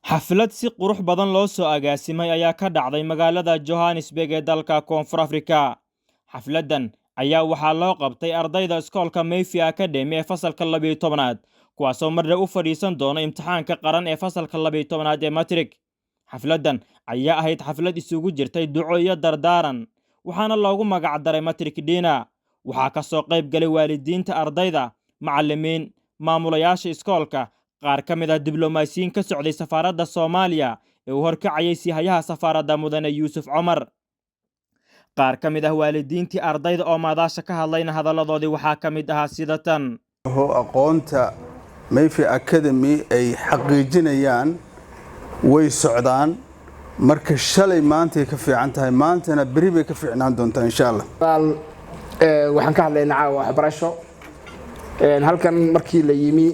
xaflad si qurux badan loo soo agaasimay ayaa ka dhacday magaalada Johannesburg ee dalka Koonfur Afrika. Xafladan ayaa waxaa loo qabtay ardayda iskoolka Mayfair Academy ee fasalka 12aad kuwaasoo mar u fadhiisan doona imtixaanka qaran ee fasalka 12aad ee matric. Xafladan ayaa ahayd xaflad isugu jirtay duco iyo dardaaran waxaana loogu magac daray matric dinner. waxaa ka soo qayb galay waalidiinta ardayda, macallimiin, maamulayaasha iskoolka, qaar ka mid ah diblomaasiyiin ka socday safaaradda Soomaaliya ee uu horkacayay sihayaha safaaradda mudane Yuusuf Cumar. qaar ka mid ah waalidiintii ardayda oo maadaasha ka hadlayna hadaladoodii waxaa ka mid ahaa sida tan: aqoonta Mayfair Academy ay xaqiijinayaan way socdaan, marka shalay maanta ka fiican tahay, maantana bari bay ka fiicnaan doontaa insha Allah. waxaan ka hadlaynaa waxbarasho halkan markii la yimi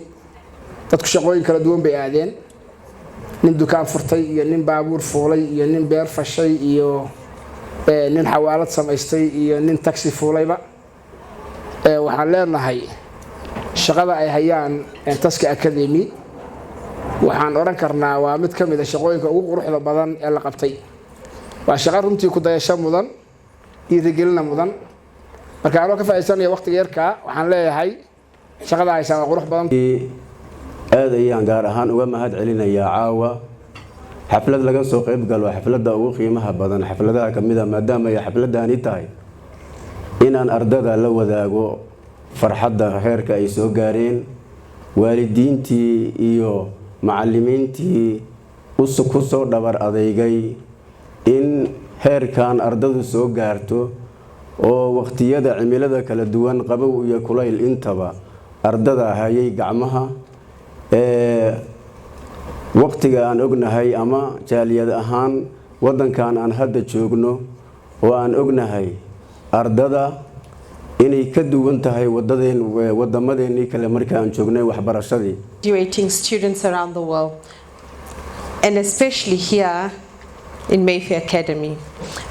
dadku shaqooyin kala duwan bay aadeen, nin dukaan furtay iyo nin baabuur fuulay iyo nin beer fashay iyo nin xawaalad samaystay iyo nin taxi fuulayba. waxaan leenahay shaqada ay hayaan Taska Academy waxaan oran karnaa waa mid ka mid ah shaqooyinka ugu quruxda badan ee la qabtay. waa shaqo runtii ku dayasho mudan iyo dhiirigelin mudan. marka aan ka faa'iideysanayo waqtiga yarka waxaan leeyahay shaqada ay waa qurux badan. aad ayaan gaar ahaan uga mahad celinayaa caawa xaflad laga soo qayb galo, xafladda ugu qiimaha badan xafladaha kamid ah, maadaama ay xafladani tahay inaan ardada la wadaago farxadda heerka ay soo gaareen, waalidiintii iyo macallimiintii ku soo dhabar adeegay in heerkan ardadu soo gaarto oo waqtiyada cimilada kala duwan qabow iyo kulayl intaba ardada hayay gacmaha. waqtiga aan ognahay ama jaaliyad ahaan wadankan aan hadda joogno oo aan ognahay ardada inay ka duwan tahay wadamadeennii kale marka aan joognay waxbarashadii. Graduating students around the world, and especially here in Mayfair Academy.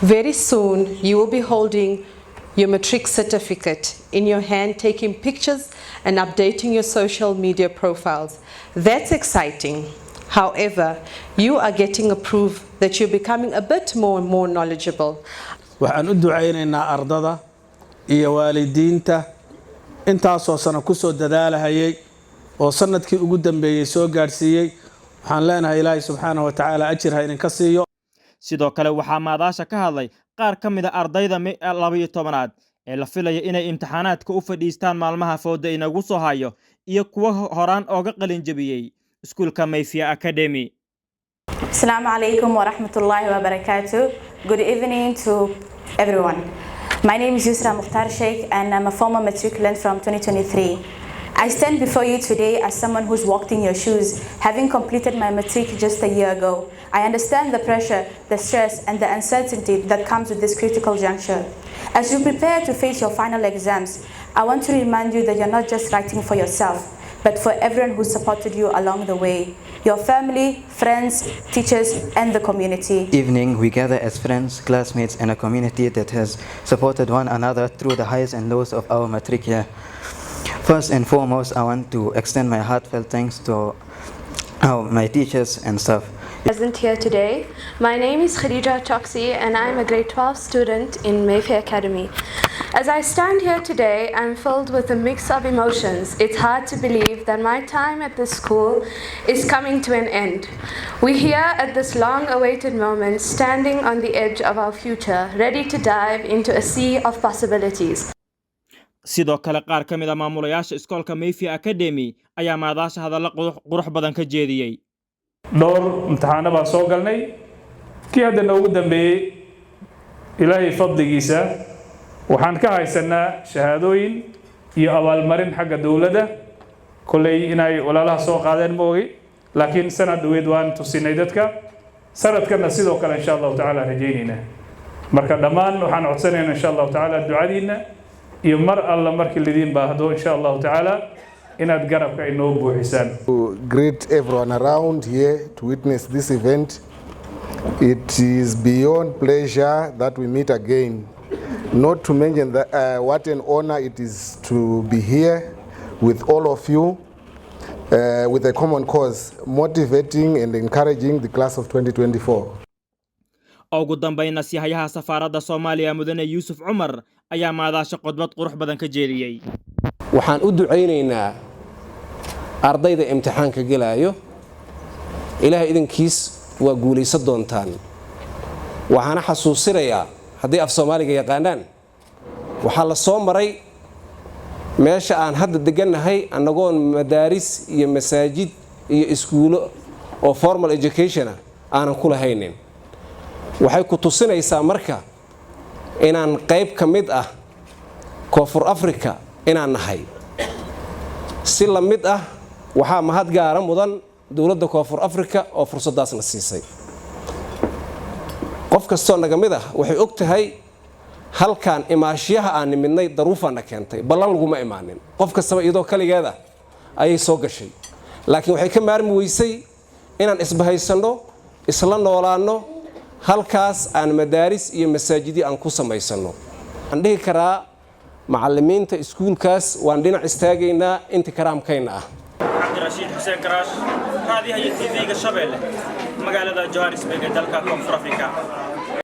Very soon you will be holding your matric certificate in your hand, taking pictures and updating your social media profiles. That's exciting. However, you are getting a proof that you're becoming a bit more and more knowledgeable. waxaan u ducaynaynaa ardada iyo waalidiinta intaasoo sano ku soo dadaalahayay oo sanadkii ugu dambeeyay soo gaarsiiyay. waxaan leenahay Ilaahay subxaanahu wa ta'aala ajir ha idinka siiyo. sidoo kale waxaa maadaasha ka hadlay qaar ka mid ah ardayda 12aad ee la filayo inay imtixaanaadka u fadhiistaan maalmaha fooda inagu soo hayo iyo kuwa horaan ooga qalin jabiyay iskuulka Mayfair Academy. Assalamu alaikum wa rahmatullahi wa barakatuh. Good evening to everyone. My name is Yusra Mukhtar Sheikh and I'm a former matriculant from 2023. I stand before you today as someone who's walked in your shoes, having completed my matric just a year ago. I understand the pressure, the stress and the uncertainty that comes with this critical juncture. As you prepare to face your final exams, I want to remind you that you're not just writing for yourself, but for everyone who supported you along the way. Your family, friends, teachers and the community. Evening, we gather as friends, classmates and a community that has supported one another through the highs and lows of our matric year. First and foremost, I want to extend my heartfelt thanks to my teachers and staff. Present here today. My name is Khadija Choksi and I'm a grade 12 student in Mayfair Academy. As I stand here today, I'm filled with a mix of emotions. It's hard to believe that my time at this school is coming to an end. We're here at this long-awaited moment, standing on the edge of our future, ready to dive into a sea of possibilities. sidoo kale qaar ka mid ah maamulayaasha iskoolka Mayfair Academy ayaa maadaasha hadallo qurux badan ka jeediyay. dhowr imtixaano baan soo galnay, kii hadda noogu dambeeyay Ilaahay fadligiisa waxaan ka haysanaa shahaadooyin iyo abaalmarin xagga dawladda. kulay inay walaalaha soo qaadeen moogi, laakiin sanad dhaweed waan tusinay dadka. sanadkana sidoo kale insha Allah ta'ala rajaynayna. marka dhammaan waxaan codsanaynaa insha Allah ta'ala ducadiina iyo mar alla markii lidin baahdo insha Allah ta'ala inaad garabka inoo buuxisaan. To greet everyone around here to witness this event. It is beyond pleasure that we meet again. Not to mention that what an honor it is to be here with all of you. with a common cause, motivating and encouraging the class of 2024. ugu dambayna sihayaha safaaradda Soomaaliya mudane Yuusuf Cumar ayaa maadaasha qodbad qurux badan ka jeediyay. waxaan u ducaynaynaa ardayda imtixaanka galayo ilaahay idinkiis waa guulaysan doontaan waxaana xasuusinayaa haddii af Soomaaliga yaqaanaan waxaa la soo maray meesha aan hadda degannahay anagoon madaaris iyo masaajid iyo iskuulo oo formal education aanan ku lahaynin waxay ku tusinaysaa marka inaan qayb ka mid ah Koonfur Afrika inaan nahay si la mid ah waxaa mahad gaara mudan dawladda Koonfur Afrika oo fursadaasna siisay qof kastoo naga mid ah waxay og tahay halkaan imaashiyaha aan nimidnay daruufaana keentay ballan laguma imaanin qof kastaba iyadoo kaligeeda ayay soo gashay laakiin waxay ka maarmi weysay inaan isbahaysano isla noolaano halkaas aan madaaris iyo masaajidi aan ku samaysano aan dhihi karaa macallimiinta iskuulkaas waan dhinac istaagaynaa inta karaamkayna ah Cabdirashiid Xuseen Karaash raadiyaha TV-ga Shabeelle magaalada Johannesburg ee dalka Koonfur Afrika.